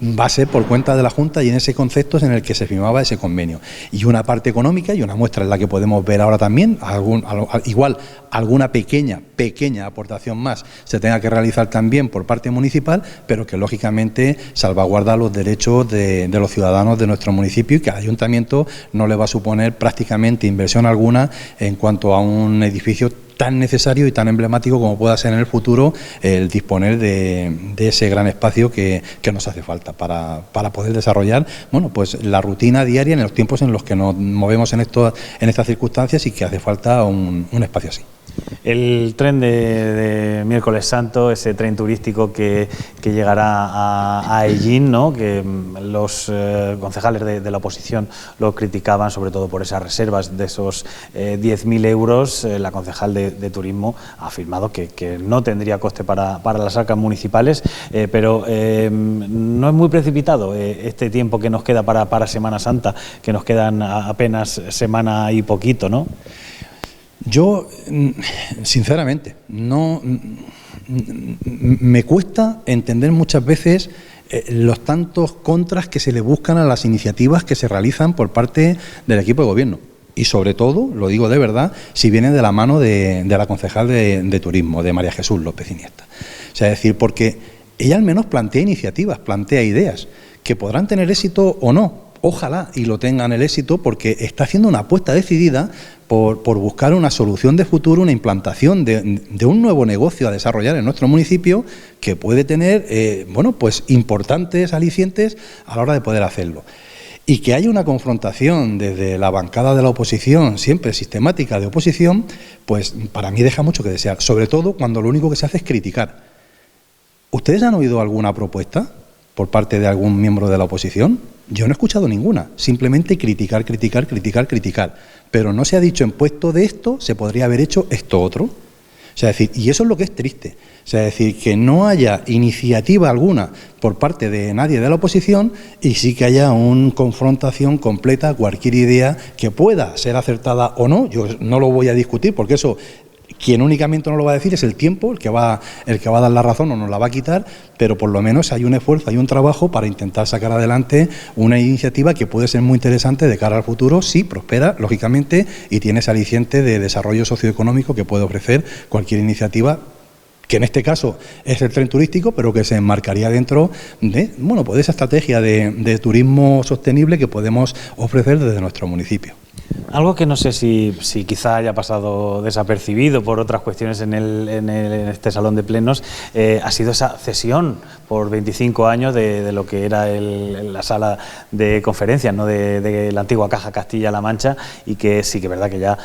Va a ser por cuenta de la Junta y en ese concepto es en el que se firmaba ese convenio. Y una parte económica, y una muestra en la que podemos ver ahora también, igual alguna pequeña aportación más se tenga que realizar también por parte municipal, pero que lógicamente salvaguarda los derechos de los ciudadanos de nuestro municipio y que al ayuntamiento no le va a suponer prácticamente inversión alguna en cuanto a un edificio tan necesario y tan emblemático como pueda ser en el futuro el disponer de ese gran espacio que nos hace falta para poder desarrollar, bueno, pues la rutina diaria en los tiempos en los que nos movemos en estas circunstancias y que hace falta un espacio así. El tren de Miércoles Santo, ese tren turístico que llegará a Ellín, ¿no? Que los concejales de la oposición lo criticaban, sobre todo por esas reservas de esos 10.000 euros. La concejal de Turismo ha afirmado que no tendría coste para las arcas municipales, pero no es muy precipitado este tiempo que nos queda para Semana Santa, que nos quedan apenas semana y poquito, ¿no? Yo, sinceramente, no me cuesta entender muchas veces los tantos contras que se le buscan a las iniciativas que se realizan por parte del equipo de gobierno. Y sobre todo, lo digo de verdad, si viene de la mano de la concejal de Turismo, de María Jesús López Iniesta. O sea, es decir, porque ella al menos plantea iniciativas, plantea ideas, que podrán tener éxito o no. Ojalá y lo tengan el éxito, porque está haciendo una apuesta decidida por buscar una solución de futuro, una implantación de un nuevo negocio a desarrollar en nuestro municipio que puede tener pues importantes alicientes a la hora de poder hacerlo. Y que haya una confrontación desde la bancada de la oposición, siempre sistemática de oposición, pues para mí deja mucho que desear, sobre todo cuando lo único que se hace es criticar. ¿Ustedes han oído alguna propuesta por parte de algún miembro de la oposición? Yo no he escuchado ninguna, simplemente criticar, pero no se ha dicho en puesto de esto, se podría haber hecho esto otro. O sea, decir, y eso es lo que es triste, o sea, decir, que no haya iniciativa alguna por parte de nadie de la oposición y sí que haya una confrontación completa a cualquier idea que pueda ser acertada o no. Yo no lo voy a discutir porque eso, quien únicamente no lo va a decir es el tiempo, el que va a dar la razón o nos la va a quitar, pero por lo menos hay un esfuerzo, hay un trabajo para intentar sacar adelante una iniciativa que puede ser muy interesante de cara al futuro, si prospera, lógicamente, y tiene ese aliciente de desarrollo socioeconómico que puede ofrecer cualquier iniciativa, que en este caso es el tren turístico, pero que se enmarcaría dentro de, pues esa estrategia de turismo sostenible que podemos ofrecer desde nuestro municipio. Algo que no sé si quizá haya pasado desapercibido por otras cuestiones en este salón de plenos, ha sido esa cesión por 25 años de lo que era la sala de conferencias, ¿no?, de la antigua Caja Castilla-La Mancha, y que sí que es verdad que ya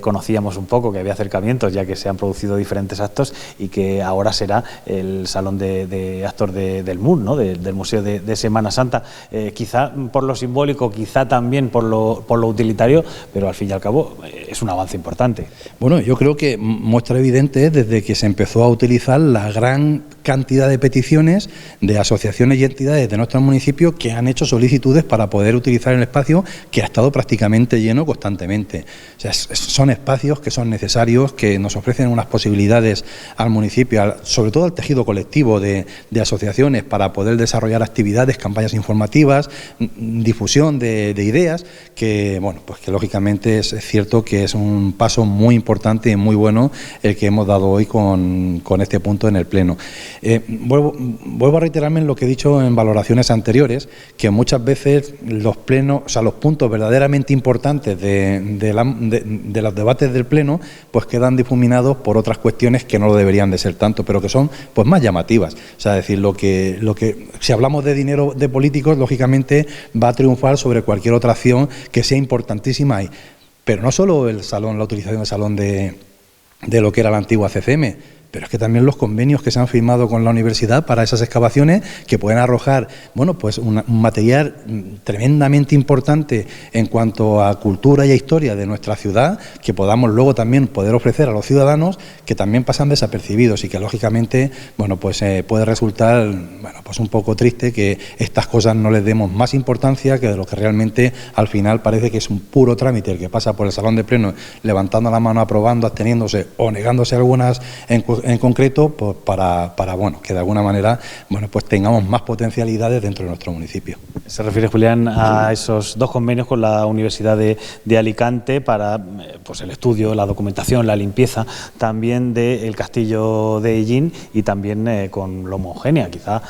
conocíamos un poco, que había acercamientos, ya que se han producido diferentes actos, y que ahora será el salón de actos del MUN, ¿no?, del Museo de Semana Santa. Quizá por lo simbólico, quizá también por lo utilitario, pero al fin y al cabo es un avance importante. Bueno, yo creo que muestra evidente es desde que se empezó a utilizar la gran cantidad de peticiones de asociaciones y entidades de nuestro municipio que han hecho solicitudes para poder utilizar el espacio, que ha estado prácticamente lleno constantemente. O sea, son espacios que son necesarios, que nos ofrecen unas posibilidades al municipio, sobre todo al tejido colectivo de asociaciones, para poder desarrollar actividades, campañas informativas, difusión de ideas, que pues que lógicamente es cierto que es un paso muy importante y muy bueno el que hemos dado hoy con este punto en el Pleno. Vuelvo a reiterarme en lo que he dicho en valoraciones anteriores, que muchas veces los plenos, o sea, los puntos verdaderamente importantes de los debates del Pleno, pues quedan difuminados por otras cuestiones que no lo deberían de ser tanto, pero que son pues más llamativas. O sea, decir, lo que si hablamos de dinero de políticos, lógicamente va a triunfar sobre cualquier otra acción que sea importantísima ahí. Pero no solo la utilización del salón de lo que era la antigua CCM, pero es que también los convenios que se han firmado con la universidad para esas excavaciones, que pueden arrojar pues un material tremendamente importante en cuanto a cultura y a historia de nuestra ciudad, que podamos luego también poder ofrecer a los ciudadanos, que también pasan desapercibidos y que lógicamente pues puede resultar pues un poco triste que estas cosas no les demos más importancia que de lo que realmente al final parece que es un puro trámite el que pasa por el salón de pleno, levantando la mano, aprobando, absteniéndose o negándose algunas en concreto, pues para que de alguna manera pues tengamos más potencialidades dentro de nuestro municipio. Se refiere, Julián, a esos dos convenios con la Universidad de Alicante para pues el estudio, la documentación, la limpieza también del castillo de Hellín, y también con Loma Eugenia, quizá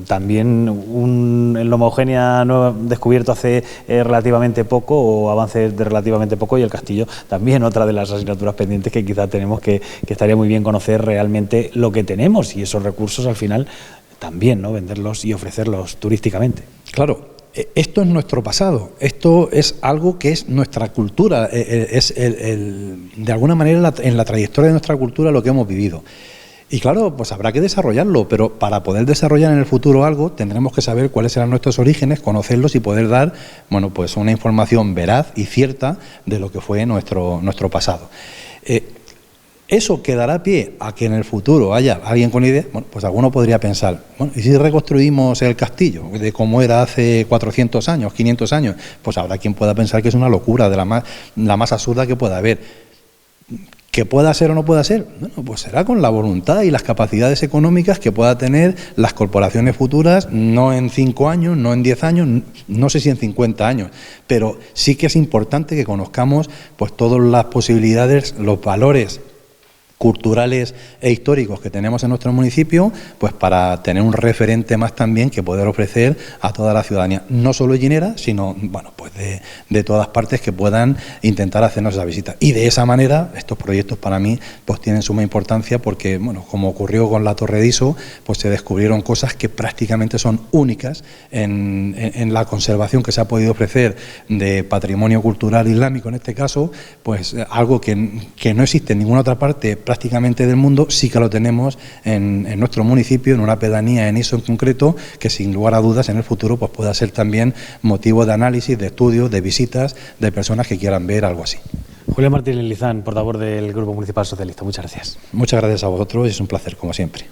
también el Loma Eugenia no descubierto hace relativamente poco, o avances de relativamente poco, y el castillo también otra de las asignaturas pendientes que quizá tenemos que estaría muy bien conocer realmente lo que tenemos, y esos recursos al final también, ¿no?, venderlos y ofrecerlos turísticamente. Claro, esto es nuestro pasado, esto es algo que es nuestra cultura, es de alguna manera en la trayectoria de nuestra cultura lo que hemos vivido. Y claro, pues habrá que desarrollarlo, pero para poder desarrollar en el futuro algo tendremos que saber cuáles serán nuestros orígenes, conocerlos y poder dar pues una información veraz y cierta de lo que fue nuestro pasado. Eso que dará pie a que en el futuro haya alguien con idea, pues alguno podría pensar, ¿y si reconstruimos el castillo de cómo era hace 400 años, 500 años? Pues habrá quien pueda pensar que es una locura, de la más absurda que pueda haber. ¿Que pueda ser o no pueda ser? Bueno, pues será con la voluntad y las capacidades económicas que pueda tener las corporaciones futuras, no en 5 años, no en 10 años, no sé si en 50 años, pero sí que es importante que conozcamos pues todas las posibilidades, los valores culturales e históricos que tenemos en nuestro municipio, pues para tener un referente más también que poder ofrecer a toda la ciudadanía, no solo llinera, sino bueno, pues de todas partes que puedan intentar hacernos esa visita. Y de esa manera, estos proyectos para mí pues tienen suma importancia porque, bueno, como ocurrió con la Torre de Iso, pues se descubrieron cosas que prácticamente son únicas en la conservación que se ha podido ofrecer de patrimonio cultural islámico, en este caso, pues algo que no existe en ninguna otra parte prácticamente del mundo, sí que lo tenemos en nuestro municipio, en una pedanía en Iso en concreto, que sin lugar a dudas en el futuro pues pueda ser también motivo de análisis, de estudios, de visitas de personas que quieran ver algo así. Julián Martínez Lizán, portavoz del Grupo Municipal Socialista, muchas gracias. Muchas gracias a vosotros y es un placer, como siempre.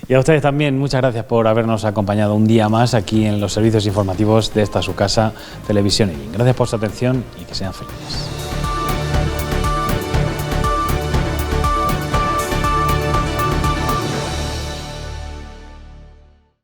Y a ustedes también, muchas gracias por habernos acompañado un día más aquí en los servicios informativos de esta su casa, Televisión Ellín. Gracias por su atención y que sean felices.